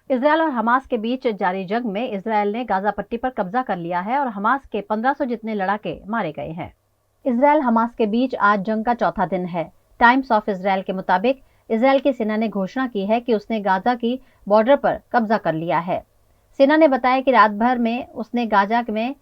Israel और Hamas के बीच जारी जंग में इसराइल ने गाजा पट्टी पर कब्जा कर लिया है और हमास के 1500 जितने लड़ाके मारे गए हैं। इसराइल हमास के बीच आज जंग का चौथा दिन है। टाइम्स ऑफ इसराइल के मुताबिक इसराइल की सेना ने घोषणा की है कि उसने गाजा की बॉर्डर पर कब्जा कर लिया है। सेना ने बताया कि रात भर में उसने गाजा में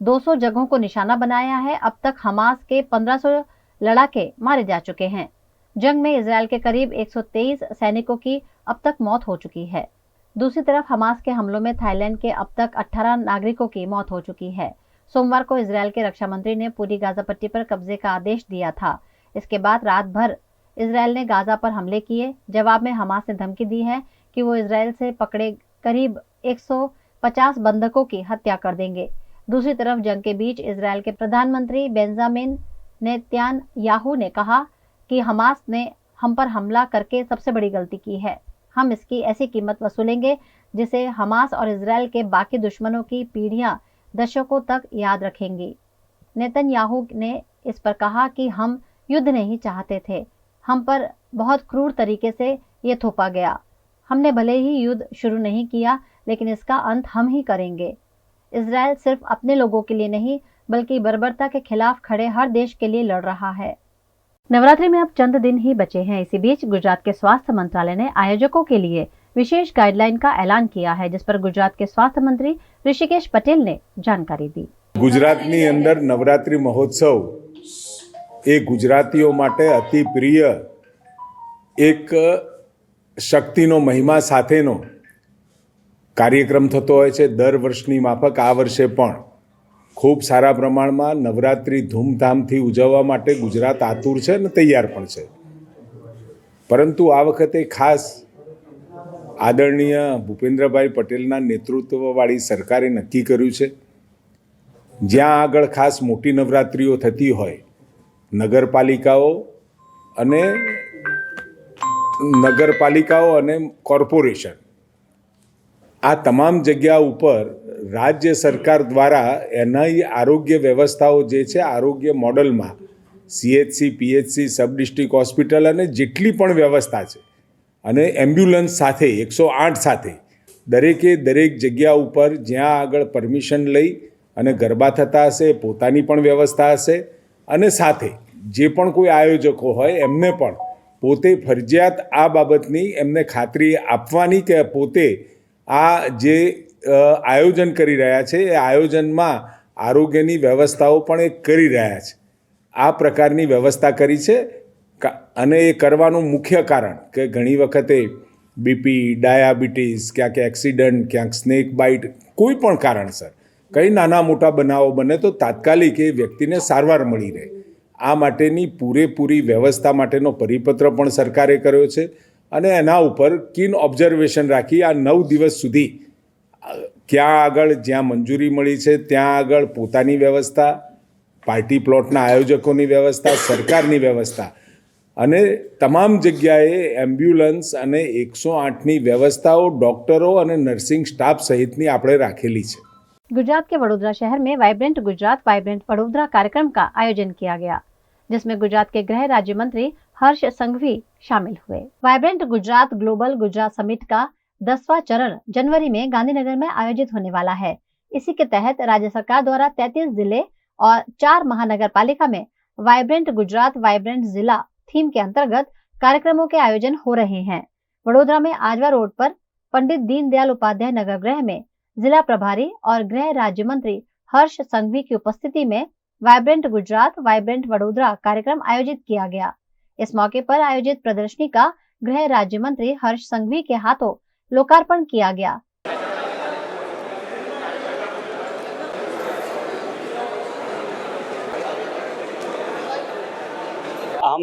200 जगहों को निशाना बनाया है। अब तक हमास के 1500 लड़ाके मारे जा चुके हैं। जंग में इसराइल के करीब 123 सैनिकों की अब तक मौत हो चुकी है। दूसरी तरफ हमास के हमलों में थाईलैंड के अब तक 18 नागरिकों की मौत हो चुकी है। सोमवार को इसराइल के रक्षा मंत्री ने पूरी गाजा पट्टी पर कब्जे का आदेश दिया था। इसके बाद रात भर इसराइल ने गाजा पर हमले किए। जवाब में हमास ने धमकी दी है कि वो इसराइल से पकड़े करीब 150 बंधकों की हत्या कर देंगे। दूसरी तरफ जंग के बीच इसराइल के प्रधानमंत्री बेंजामिन नेतन्याहू ने कहा कि हमास ने हम पर हमला करके सबसे बड़ी गलती की है। हम इसकी ऐसी कीमत वसूलेंगे जिसे हमास और इसराइल के बाकी दुश्मनों की पीढ़ियां दशकों तक याद रखेंगी। नेतन्याहू ने इस पर कहा कि हम युद्ध नहीं चाहते थे, हम पर बहुत क्रूर तरीके से ये थोपा गया। हमने भले ही युद्ध शुरू नहीं किया, लेकिन इसका अंत हम ही करेंगे। इसराइल सिर्फ अपने लोगों के लिए नहीं, बल्कि बर्बरता के खिलाफ खड़े हर देश के लिए लड़ रहा है। नवरात्रि में अब चंद दिन ही बचे हैं। इसी बीच गुजरात के स्वास्थ्य मंत्रालय ने आयोजकों के लिए विशेष गाइडलाइन का ऐलान किया है, जिस पर गुजरात के स्वास्थ्य मंत्री ऋषिकेश पटेल ने जानकारी दी। गुजरातनी अंदर नवरात्रि महोत्सव એ ગુજરાતીઓ માટે અતિ પ્રિય એક શક્તિનો મહિમા સાથેનો કાર્યક્રમ થતો હોય છે। દર વર્ષની માફક આ વર્ષે પણ ખૂબ સારા પ્રમાણમાં નવરાત્રિ ધૂમધામથી ઉજવવા માટે ગુજરાત આતુર છે અને તૈયાર પણ છે। પરંતુ આ વખતે ખાસ આદરણીય ભૂપેન્દ્રભાઈ પટેલના નેતૃત્વવાળી સરકારે નક્કી કર્યું છે, જ્યાં આગળ ખાસ મોટી નવરાત્રિઓ થતી હોય, નગરપાલિકાઓ અને કોર્પોરેશન આ તમામ જગ્યા ઉપર રાજ્ય સરકાર દ્વારા એના આરોગ્ય વ્યવસ્થાઓ જે છે, આરોગ્ય મોડલમાં CHC, PHC, sub district hospital અને જેટલી પણ વ્યવસ્થા છે અને એમ્બ્યુલન્સ સાથે 108 સાથે દરેક જગ્યા ઉપર જ્યાં આગળ પરમિશન લઈ અને ગરબા થતા હશે પોતાની પણ વ્યવસ્થા હશે અને સાથે જે પણ કોઈ આયોજકો હોય એમને પણ પોતે ફરજિયાત આ બાબતની એમને ખાતરી આપવાની કે પોતે આ જે આયોજન કરી રહ્યા છે એ આયોજનમાં આરોગ્યની વ્યવસ્થાઓ પણ એ કરી રહ્યા છે। આ પ્રકારની વ્યવસ્થા કરી છે અને એ કરવાનું મુખ્ય કારણ કે ઘણી વખતે BP, ડાયાબિટીસ, ક્યાંક એક્સિડન્ટ, ક્યાંક સ્નેક બાઇટ, કોઈ પણ કારણસર કંઈ નાના મોટા બનાવો બને તો તાત્કાલિક એ વ્યક્તિને સારવાર મળી રહે, આ માટેની પૂરેપૂરી વ્યવસ્થા માટેનો પરિપત્ર પણ સરકારે કર્યો છે અને એના ઉપર કીન ઓબ્ઝર્વેશન રાખી આ 9 દિવસ સુધી ક્યાં આગળ જ્યાં મંજૂરી મળી છે ત્યાં આગળ પોતાની વ્યવસ્થા, પાર્ટી પ્લોટના આયોજકોની વ્યવસ્થા, સરકારની વ્યવસ્થા અને તમામ જગ્યાએ એમ્બ્યુલન્સ અને 108ની વ્યવસ્થાઓ, ડૉક્ટરો અને નર્સિંગ સ્ટાફ સહિતની આપણે રાખેલી છે। गुजरात के वडोदरा शहर में वाइब्रेंट गुजरात वाइब्रेंट वडोदरा कार्यक्रम का आयोजन किया गया, जिसमें गुजरात के गृह राज्य मंत्री हर्ष संघवी शामिल हुए। Vibrant Gujarat global Gujarat summit का 10वां चरण जनवरी में गांधीनगर में आयोजित होने वाला है। इसी के तहत राज्य सरकार द्वारा 33 जिले और 4 महानगर पालिका में वाइब्रेंट गुजरात वाइब्रेंट जिला थीम के अंतर्गत कार्यक्रमों के आयोजन हो रहे हैं। वडोदरा में आजवा रोड पर पंडित दीनदयाल उपाध्याय नगर गृह में जिला प्रभारी और गृह राज्य मंत्री हर्ष संघवी की उपस्थिति में वाइब्रेंट गुजरात वाइब्रेंट वडोदरा कार्यक्रम आयोजित किया गया। इस मौके पर आयोजित प्रदर्शनी का गृह राज्य मंत्री हर्ष संघवी के हाथों लोकार्पण किया गया। हम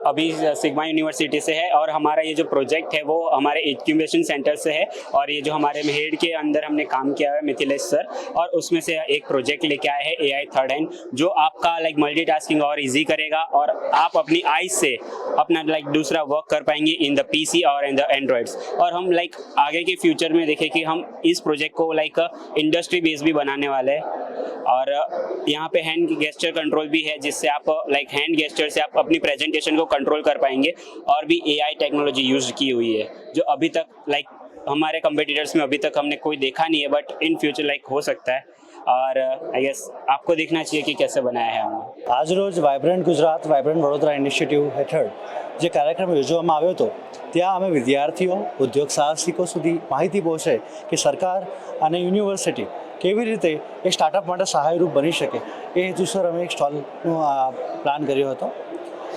अभी सिग्मा यूनिवर्सिटी से है और हमारा ये जो प्रोजेक्ट है वो हमारे इंक्यूबेशन सेंटर से है और ये जो हमारे हेड के अंदर हमने काम किया है मिथिलेश सर, और उसमें से एक प्रोजेक्ट लेके आए हैं AI थर्ड हैंड, जो आपका मल्टीटास्किंग और इजी करेगा और आप अपनी आईज से अपना दूसरा वर्क कर पाएंगे इन द PC और इन द एंड्रॉइड्स। और हम आगे के फ्यूचर में देखें कि हम इस प्रोजेक्ट को इंडस्ट्री बेस भी बनाने वाले हैं। और यहाँ पे हैंड गेस्चर कंट्रोल भी है, जिससे आप हैंड गेस्चर से आप अपनी प्रेजेंटेशन को कंट्रोल कर पाएंगे। और भी AI टेक्नोलॉजी यूज की हुई है जो अभी तक हमारे कंपटीटर्स में अभी तक हमने कोई देखा नहीं है, बट इन फ्यूचर लाइक हो सकता है। और आई गेस आपको देखना चाहिए कि कैसे बनाया है हमने। आज रोज वाइब्रન્ટ गुजरात वाइब्रન્ટ वडोदरा ઇનિશિયેટિવ હેઠળ જે કાર્યક્રમ યોજવામાં આવ્યો હતો ત્યાં અમે વિદ્યાર્થીઓ ઉદ્યોગ સાહસિકો સુધી માહિતી પહોંચે કે સરકાર અને યુનિવર્સિટી કેવી રીતે એ સ્ટાર્ટઅપ માટે સહાયરૂપ બની શકે એ હેતુસર અમે એક સ્ટોલનો પ્લાન કર્યો હતો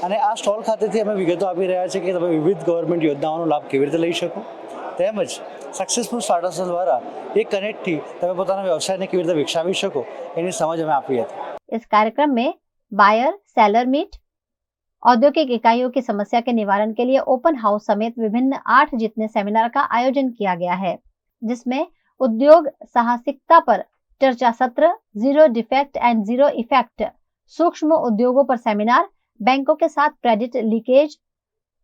અને આ સ્ટોલ ખાતેથી અમે વિગતો આપી રહ્યા છીએ કે તમે વિવિધ ગવર્મેન્ટ યોજનાઓનો લાભ કેવી રીતે લઈ શકો તેમજ સક્સેસફુલ સ્ટાર્ટઅપ્સ દ્વારા એ કનેક્ટથી તમે પોતાના વ્યવસાયને કેવી રીતે વિકસાવી શકો એની સમજ અમે આપી હતી। इस कार्यक्रम में बायर सेलर मीट, औद्योगिक इकाइयों की समस्या के निवारण के लिए ओपन हाउस समेत विभिन्न 8 जितने सेमिनार का आयोजन किया गया है, जिसमें उद्योग साहसिकता पर चर्चा सत्र, zero defect and zero effect, सूक्ष्म उद्योगों पर सेमिनार, बैंकों के साथ credit leakage,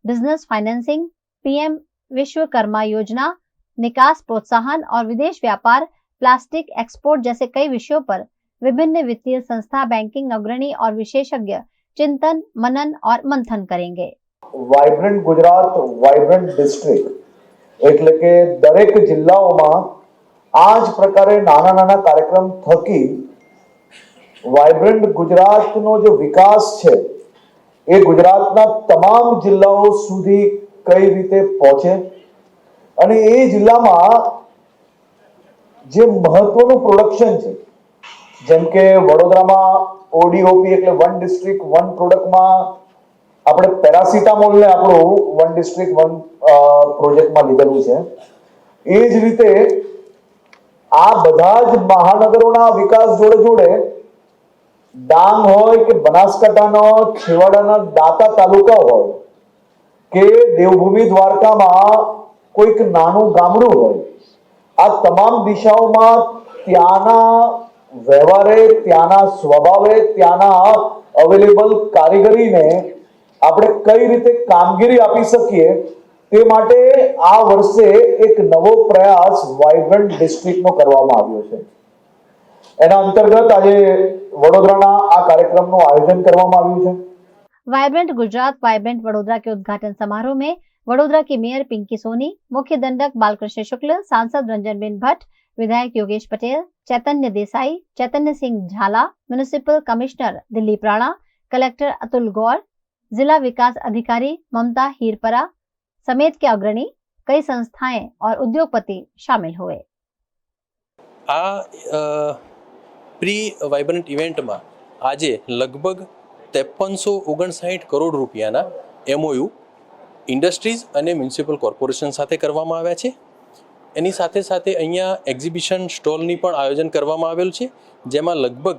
business financing, PM Vishwakarma योजना, निकास प्रोत्साहन और विदेश व्यापार, प्लास्टिक एक्सपोर्ट जैसे कई विषयों पर विभिन्न वित्तीय संस्था, बैंकिंग अग्रणी और विशेषज्ञ चिंतन, मनन और मंथन करेंगे। વાઇબ્રન્ટ ગુજરાત વાઇબ્રન્ટ ડિસ્ટ્રિક્ટ એટલે કે દરેક જિલ્લાઓમાં આ જ પ્રકારે નાના નાના કાર્યક્રમ થકી વાઇબ્રન્ટ ગુજરાતનો જે વિકાસ છે એ ગુજરાતના તમામ જિલ્લાઓ સુધી કઈ રીતે પહોંચે અને એ જિલ્લામાં જે મહત્વનું પ્રોડક્શન છે જેમ કે વડોદરામાં ઓડીઓપી એટલે વન ડિસ્ટ્રિક્ટ વન પ્રોડક્ટમાં આપણે પેરાસિટામોલને આપણું વન ડિસ્ટ્રિક્ટ વન પ્રોજેક્ટમાં લીધેલું છે। એ જ રીતે આ બધા જ મહાનગરોના વિકાસ જોડે જોડે ડાંગ હોય કે બનાસકાંઠાનો છેવાડાના દાતા તાલુકા હોય કે દેવભૂમિ દ્વારકામાં કોઈક નાનું ગામડું હોય, આ તમામ દિશાઓમાં ત્યાંના વ્યવહારે, ત્યાંના સ્વભાવે, ત્યાંના અવેલેબલ કારીગરીને આપણે કઈ રીતે કામગીરી આપી શકીએ તે માટે આ વર્ષે એક નવો પ્રયાસ વાઇબ્રન્ટ ડિસ્ટ્રિક્ટનો કરવામાં આવ્યો છે। એના અંતર્ગત આજે વડોદરાના આ કાર્યક્રમનું આયોજન કરવામાં આવ્યું છે। वाइब्रेंट गुजरात वाइब्रेंट वडोदरा के उद्घाटन समारोह में वडोदरा की मेयर पिंकी सोनी, मुख्य दंडक बालकृष्ण शुक्ल, सांसद रंजनबेन भट्ट, विधायक योगेश पटेल, चैतन्य Desai, Chaitanya Singh Jhala, municipal commissioner Dilip Rana, collector Atul Gaur, जिला विकास अधिकारी ममता हीरपरा समेत के अग्रणी कई संस्थाएं और उद्योगपति शामिल हुए। આ પ્રી વાઇબ્રન્ટ ઇવેન્ટમાં આજે લગભગ 5359 કરોડ રૂપિયાના MOU ઇન્ડસ્ટ્રીઝ અને મ્યુનિસિપલ કોર્પોરેશન સાથે કરવામાં આવ્યા છે। એની સાથે સાથે અહીંયા એક્ઝિબિશન સ્ટોલની પણ આયોજન કરવામાં આવેલું છે, જેમાં લગભગ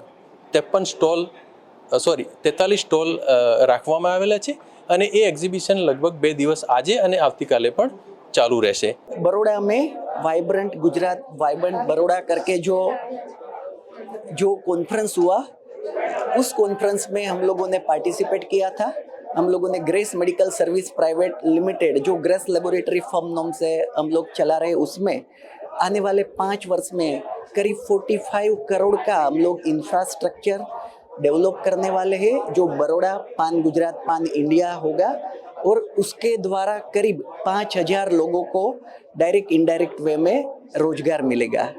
43 સ્ટોલ રાખવામાં આવેલા છે અને એ એક્ઝિબિશન લગભગ 2 દિવસ આજે અને આવતીકાલે પણ ચાલુ રહેશે। बड़ौदा में वाइब्रेंट गुजरात वाइब्रेंट बड़ौदा करके जो कॉन्फ्रेंस हुआ, उस कॉन्फ्रेंस में हम लोगों ने पार्टिसिपेट किया था। हम लोगों ने grace medical service private limited जो ग्रेस लेबोरेटरी फर्म नाम से हम लोग चला रहे, उसमें आने वाले 5 वर्ष में करीब 45 करोड़ का हम लोग इंफ्रास्ट्रक्चर डेवलप करने वाले हैं, जो बड़ौदा पान गुजरात पान इंडिया होगा और उसके द्वारा करीब 5000 लोगों को डायरेक्ट इनडायरेक्ट वे में रोजगार मिलेगा।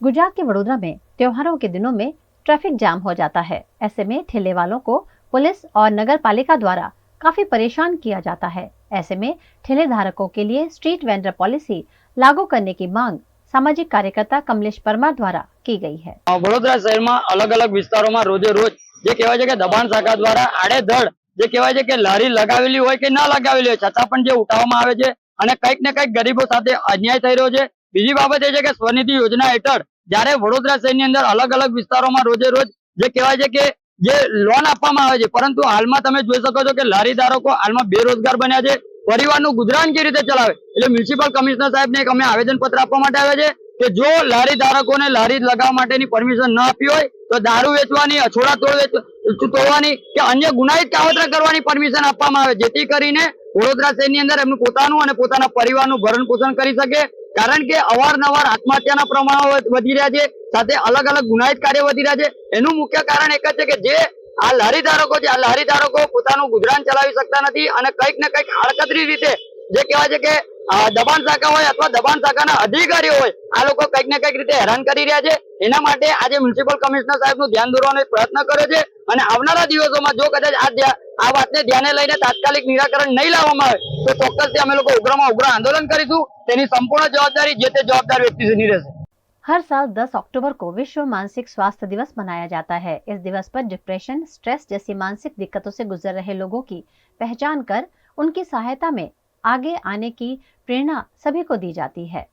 गुजरात के वडोदरा में त्योहारों के दिनों में ट्रैफिक जाम हो जाता है। ऐसे में ठेले वालों को पुलिस और नगर पालिका द्वारा काफी परेशान किया जाता है। ऐसे में ठेले धारकों के लिए स्ट्रीट वेंडर पॉलिसी लागू करने की मांग सामाजिक कार्यकर्ता कमलेश परमार द्वारा की गई है। वडोदरा शहर में अलग अलग विस्तारों में रोजे रोज जे कहेवाय छे के दबाण शाखा द्वारा आड़ेधड़ जे कहेवाय छे के लारी लगावेली होय के ना लगावेली होय छतां पण जे उठाववामां आवे छे અને કંઈક ને કંઈક ગરીબો સાથે અન્યાય થઈ રહ્યો છે। બીજી બાબત એ છે કે સ્વનિધિ યોજના હેઠળ જ્યારે વડોદરા શહેરની અંદર અલગ અલગ વિસ્તારોમાં રોજે રોજ જે કહેવાય છે કે જે લોન આપવામાં આવે છે, પરંતુ હાલમાં તમે જોઈ શકો છો કે લારી ધારકો હાલમાં બેરોજગાર બન્યા છે, પરિવારનું ગુજરાન કેવી રીતે ચલાવે। એટલે મ્યુનિસિપલ કમિશનર સાહેબને એક અમે આવેદન પત્ર આપવા માટે આવ્યા છે કે જો લારી ધારકોને લારી લગાવવા માટેની પરમિશન ન આપી હોય તો દારૂ વેચવાની, અછોડા તોડવાની કે અન્ય ગુનાહિત કાવતરા કરવાની પરમિશન આપવામાં આવે, જેથી કરીને વડોદરા શહેરની અંદર એમનું પોતાનું અને પોતાના પરિવારનું ભરણ પોષણ કરી શકે। કારણ કે અવારનવાર આત્મહત્યાના પ્રમાણો વધી રહ્યા છે, સાથે અલગ અલગ ગુનાહિત કાર્ય વધી રહ્યા છે। એનું મુખ્ય કારણ એક જ છે કે જે આ લારી ધારકો છે, આ લારી ધારકો પોતાનું ગુજરાન ચલાવી શકતા નથી અને કંઈક ને કંઈક આડકતરી રીતે જે કહેવાય છે કે દબાણ શાખા હોય અથવા દબાણ શાખાના અધિકારીઓ હોય આ લોકો કંઈક ને કંઈક રીતે હેરાન કરી રહ્યા છે. એના માટે આજે મ્યુનિસિપલ કમિશનર સાહેબનું ધ્યાન દોરવાનો પ્રયત્ન કર્યો છે અને આવનારા દિવસોમાં જો કદાચ આ વાતને ધ્યાને લઈને તાત્કાલિક નિરાકરણ નહીં લાવવામાં આવે તો ચોક્કસથી અમે લોકો ઉગ્રમાં ઉગ્ર આંદોलन કરીશું. તેની સંપૂર્ણ જવાબદારી જે તે जवाबदार व्यक्ति से नहीं रह सकती। हर साल 10 अक्टूबर को विश्व मानसिक स्वास्थ्य दिवस मनाया जाता है। इस दिवस पर डिप्रेशन, स्ट्रेस जैसी मानसिक दिक्कतों से गुजर रहे लोगों की पहचान कर उनकी सहायता में आगे आने की प्रेरणा सभी को दी जाती है।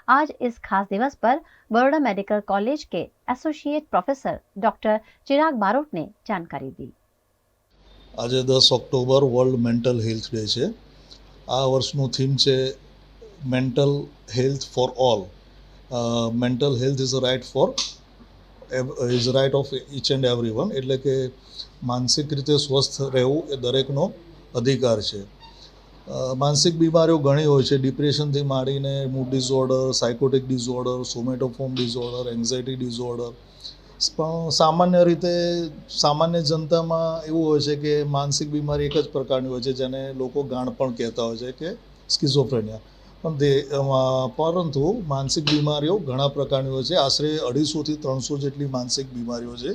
आज इस खास दिवस पर बड़ौदा मेडिकल कॉलेज के एसोसिएट प्रोफेसर डॉक्टर चिराग बारोट ने जानकारी दी। आज 10 October world mental health day है। आ वर्षનું थीम है mental health for all. Mental health is right of each and everyone, એટલે કે માનસિક રીતે સ્વસ્થ રહેવું એ દરેકનો અધિકાર છે। માનસિક બીમારીઓ ઘણી હોય છે, ડિપ્રેશનથી માંડીને mood disorder, psychotic disorder, somatoform disorder, anxiety disorder. પણ સામાન્ય રીતે સામાન્ય જનતામાં એવું હોય છે કે માનસિક બીમારી એક જ પ્રકારની હોય છે જેને લોકો ગાણપણ કહેતા હોય છે કે સ્કિઝોફ્રેનિયા। પરંતુ માનસિક બીમારીઓ ઘણા પ્રકારની હોય છે। આશરે 250 થી 300 જેટલી માનસિક બીમારીઓ છે।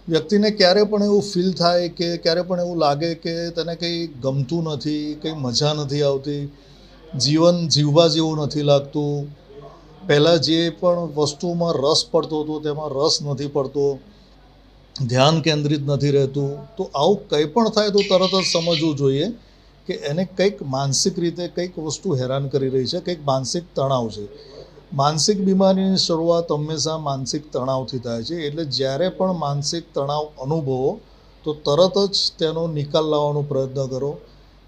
વ્યક્તિને ક્યારે પણ એવું ફીલ થાય કે ક્યારે પણ એવું લાગે કે તેને કંઈ ગમતું નથી, કંઈ મજા નથી આવતી, જીવન જીવવા જેવું નથી લાગતું, પહેલાં જે પણ વસ્તુમાં રસ પડતો હતો તેમાં રસ નથી પડતો, ધ્યાન કેન્દ્રિત નથી રહેતું, તો આવું કંઈ પણ થાય તો તરત જ સમજવું જોઈએ કે એને કંઈક માનસિક રીતે કંઈક વસ્તુ હેરાન કરી રહી છે, કંઈક માનસિક તણાવ છે। માનસિક બીમારીની શરૂઆત હંમેશા માનસિક તણાવથી થાય છે। એટલે જ્યારે પણ માનસિક તણાવ અનુભવો તો તરત જ તેનો નિકાલ લાવવાનો પ્રયત્ન કરો।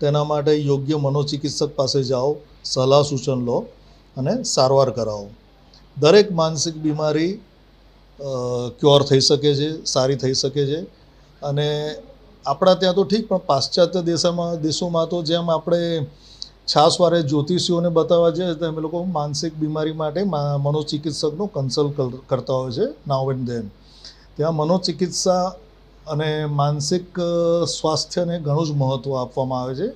તેના માટે યોગ્ય મનોચિકિત્સક પાસે જાઓ, સલાહ સૂચન લો અને સારવાર કરાવો। દરેક માનસિક બીમારી ક્યોર થઈ શકે છે, સારી થઈ શકે છે। અને આપણા ત્યાં તો ઠીક, પણ પાશ્ચાત્ય દેશોમાં તો જેમ આપણે છાસવારે જ્યોતિષીઓને બતાવવા જઈએ તો અમે લોકો માનસિક બીમારી માટે મનોચિકિત્સકનું કન્સલ્ટ કરતા હોય છે નાવ એન્ડ ધેન। ત્યાં મનોચિકિત્સા અને માનસિક સ્વાસ્થ્યને ઘણું જ મહત્ત્વ આપવામાં આવે છે।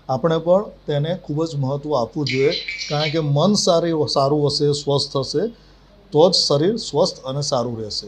આપણે પણ તેને ખૂબ જ મહત્ત્વ આપવું જોઈએ, કારણ કે મન સારું હશે, સ્વસ્થ હશે તો જ શરીર સ્વસ્થ અને સારું રહેશે।